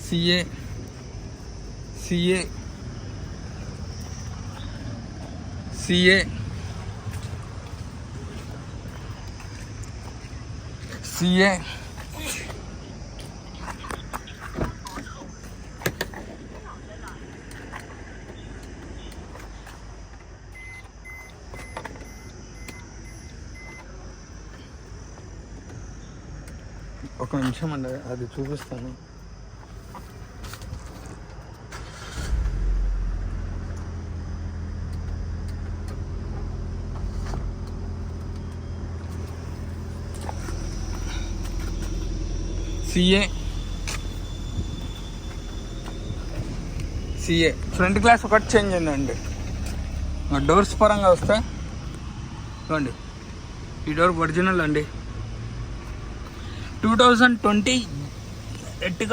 CA CA CA CA ఒక నిమిషం అండి, అది చూపిస్తాను. సిఏ సిఏ ఫ్రంట్ గ్లాస్ ఒకటి చేంజ్ అయిందండి. డోర్స్ పరంగా వస్తే చూడండి, ఈ డోర్ ఒరిజినల్ అండి. 2020 ఎర్టిగా